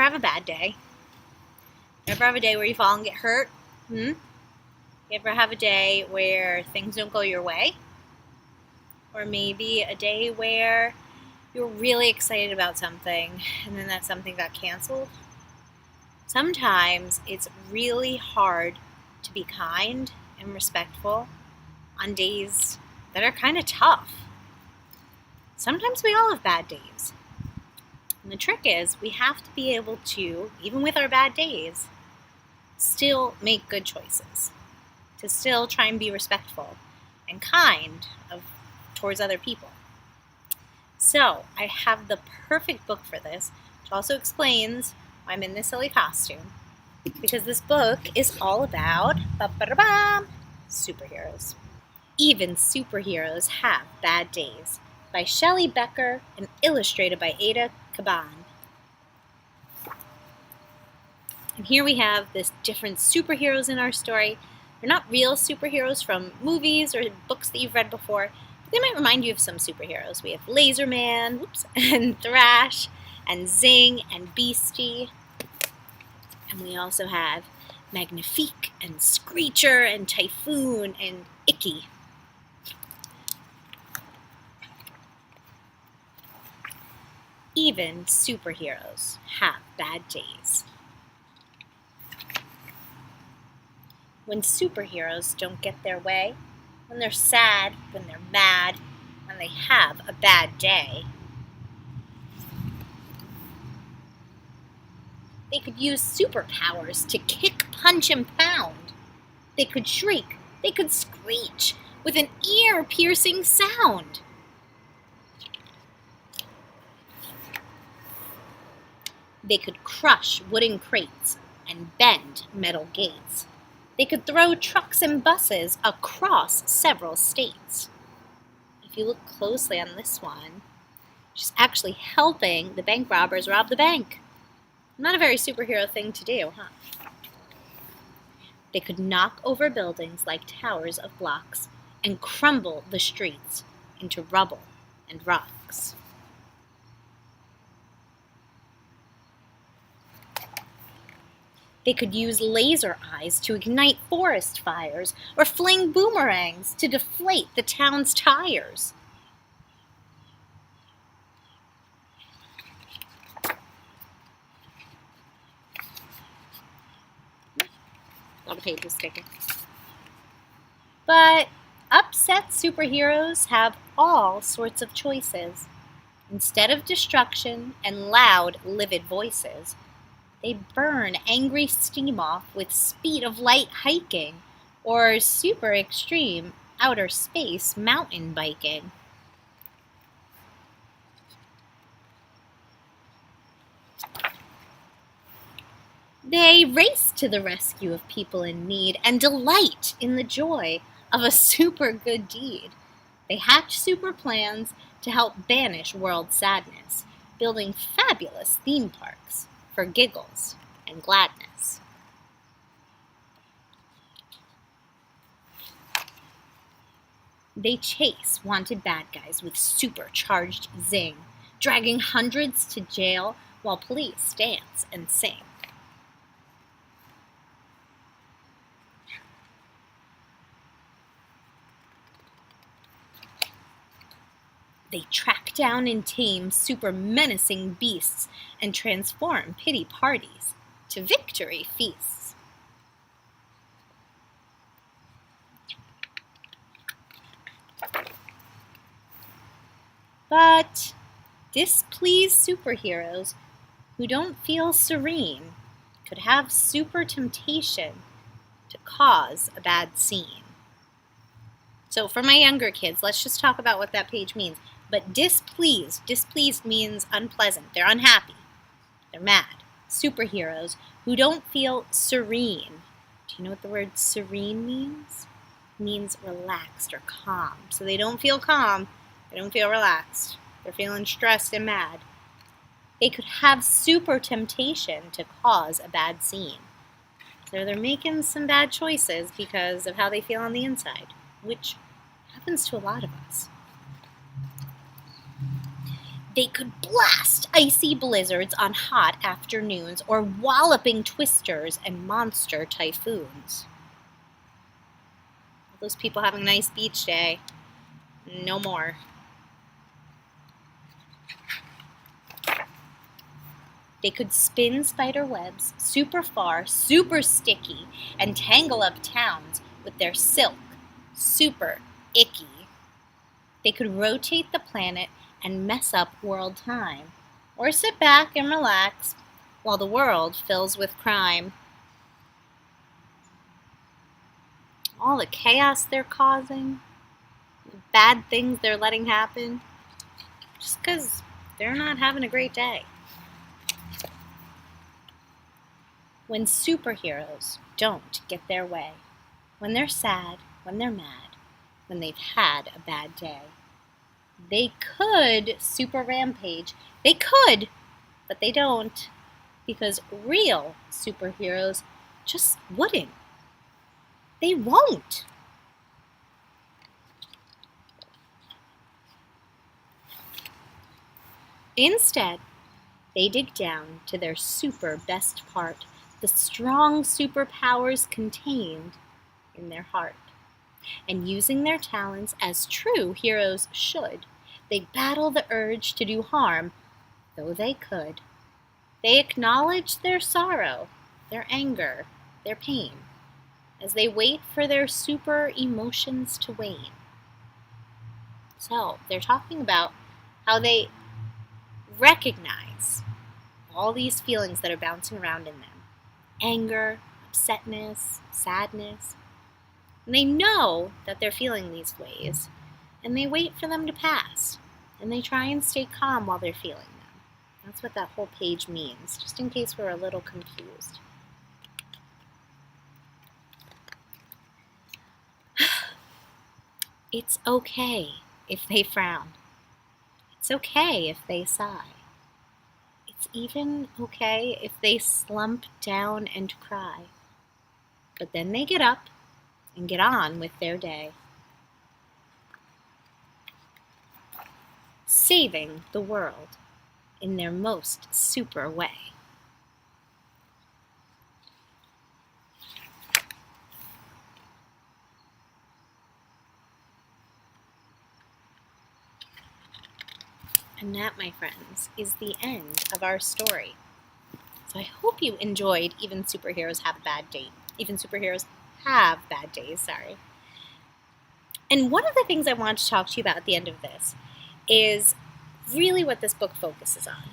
ever have a bad day? You ever have a day where you fall and get hurt? You ever have a day where things don't go your way? Or maybe a day where you're really excited about something and then that something got canceled? Sometimes it's really hard to be kind and respectful on days that are kind of tough. Sometimes we all have bad days. And the trick is we have to be able to, even with our bad days, still make good choices. To still try and be respectful and kind towards other people. So I have the perfect book for this, which also explains why I'm in this silly costume. Because this book is all about superheroes. Even superheroes have bad days, by Shelly, Becker, and illustrated by Ada Caban. And here we have this different superheroes in our story. They're not real superheroes from movies or books that you've read before, but they might remind you of some superheroes. We have Laserman, and Thrash, and Zing, and Beastie. And we also have Magnifique, and Screecher, and Typhoon, and Icky. Even superheroes have bad days. When superheroes don't get their way, when they're sad, when they're mad, when they have a bad day, they could use superpowers to kick, punch, and pound. They could shriek, they could screech with an ear-piercing sound. They could crush wooden crates and bend metal gates. They could throw trucks and buses across several states. If you look closely on this one, she's actually helping the bank robbers rob the bank. Not a very superhero thing to do, huh? They could knock over buildings like towers of blocks and crumble the streets into rubble and rocks. They could use laser eyes to ignite forest fires or fling boomerangs to deflate the town's tires. A lot of pages sticking. But upset superheroes have all sorts of choices. Instead of destruction and loud, livid voices, they burn angry steam off with speed of light hiking or super extreme outer space mountain biking. They race to the rescue of people in need and delight in the joy of a super good deed. They hatch super plans to help banish world sadness, building fabulous theme parks for giggles and gladness. They chase wanted bad guys with supercharged zing, dragging hundreds to jail while police dance and sing. They track down and tame super menacing beasts and transform pity parties to victory feasts. But displeased superheroes who don't feel serene could have super temptation to cause a bad scene. So for my younger kids, let's just talk about what that page means. But displeased means unpleasant. They're unhappy. They're mad. Superheroes who don't feel serene. Do you know what the word serene means? It means relaxed or calm. So they don't feel calm. They don't feel relaxed. They're feeling stressed and mad. They could have super temptation to cause a bad scene. So they're making some bad choices because of how they feel on the inside, which happens to a lot of us. They could blast icy blizzards on hot afternoons, or walloping twisters and monster typhoons. Those people having a nice beach day, no more. They could spin spider webs super far, super sticky, and tangle up towns with their silk, super icky. They could rotate the planet and mess up world time, or sit back and relax while the world fills with crime. All the chaos they're causing, the bad things they're letting happen, just because they're not having a great day. When superheroes don't get their way, when they're sad, when they're mad, when they've had a bad day, they could super rampage. They could, but they don't, because real superheroes just wouldn't. They won't. Instead, they dig down to their super best part, the strong superpowers contained in their heart. And using their talents as true heroes should, they battle the urge to do harm, though they could. They acknowledge their sorrow, their anger, their pain, as they wait for their super emotions to wane. So, they're talking about how they recognize all these feelings that are bouncing around in them. Anger, upsetness, sadness. And they know that they're feeling these ways, and they wait for them to pass. And they try and stay calm while they're feeling them. That's what that whole page means, just in case we're a little confused. It's okay if they frown. It's okay if they sigh. It's even okay if they slump down and cry. But then they get up and get on with their day. Saving the world in their most super way. And that, my friends, is the end of our story. So I hope you enjoyed Even Superheroes Have a Bad Day. Even Superheroes Have Bad Days, sorry. And one of the things I want to talk to you about at the end of this is really what this book focuses on.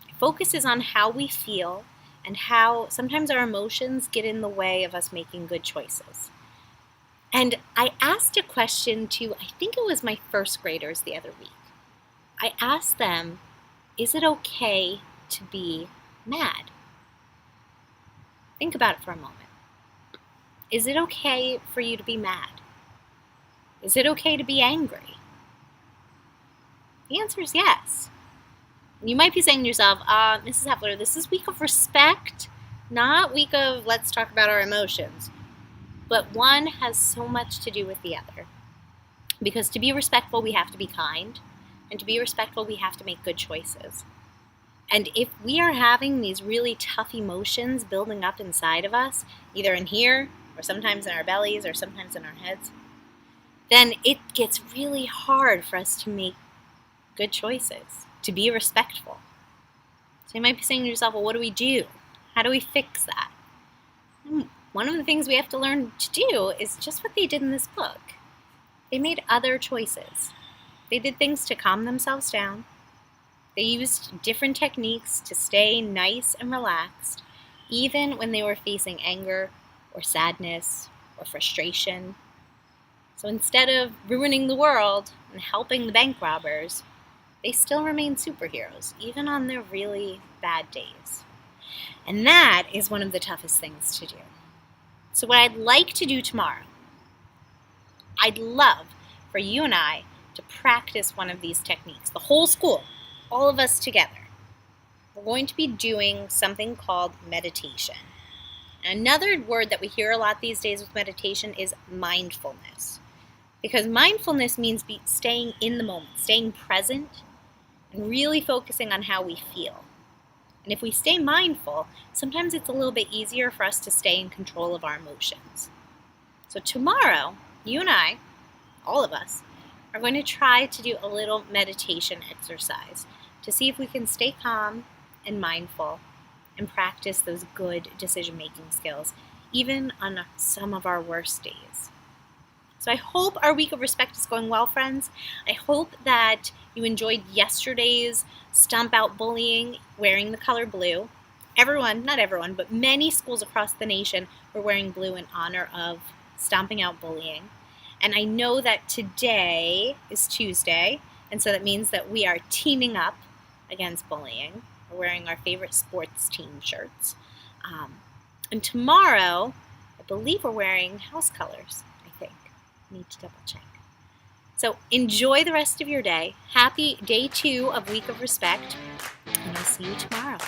It focuses on how we feel and how sometimes our emotions get in the way of us making good choices. And I asked a question to, I think it was my first graders the other week. I asked them, is it okay to be mad? Think about it for a moment. Is it okay for you to be mad? Is it okay to be angry? The answer is yes. You might be saying to yourself, Mrs. Heffler, this is week of respect, not week of let's talk about our emotions. But one has so much to do with the other. Because to be respectful, we have to be kind. And to be respectful, we have to make good choices. And if we are having these really tough emotions building up inside of us, either in here, or sometimes in our bellies, or sometimes in our heads, then it gets really hard for us to make good choices, to be respectful. So you might be saying to yourself, well, what do we do? How do we fix that? And one of the things we have to learn to do is just what they did in this book. They made other choices. They did things to calm themselves down. They used different techniques to stay nice and relaxed, even when they were facing anger or sadness or frustration. So instead of ruining the world and helping the bank robbers, they still remain superheroes, even on their really bad days. And that is one of the toughest things to do. So what I'd like to do tomorrow, I'd love for you and I to practice one of these techniques. The whole school, all of us together. We're going to be doing something called meditation. Another word that we hear a lot these days with meditation is mindfulness. Because mindfulness means staying in the moment, staying present, and really focusing on how we feel. And if we stay mindful, sometimes it's a little bit easier for us to stay in control of our emotions. So tomorrow, you and I, all of us, are going to try to do a little meditation exercise to see if we can stay calm and mindful and practice those good decision-making skills, even on some of our worst days. So I hope our week of respect is going well, friends. I hope that you enjoyed yesterday's Stomp Out Bullying wearing the color blue. Everyone, not everyone, but many schools across the nation were wearing blue in honor of stomping out bullying. And I know that today is Tuesday, and so that means that we are teaming up against bullying. We're wearing our favorite sports team shirts. And tomorrow, I believe we're wearing house colors, I think. Need to double check. So enjoy the rest of your day. Happy day 2 of Week of Respect, and I'll see you tomorrow.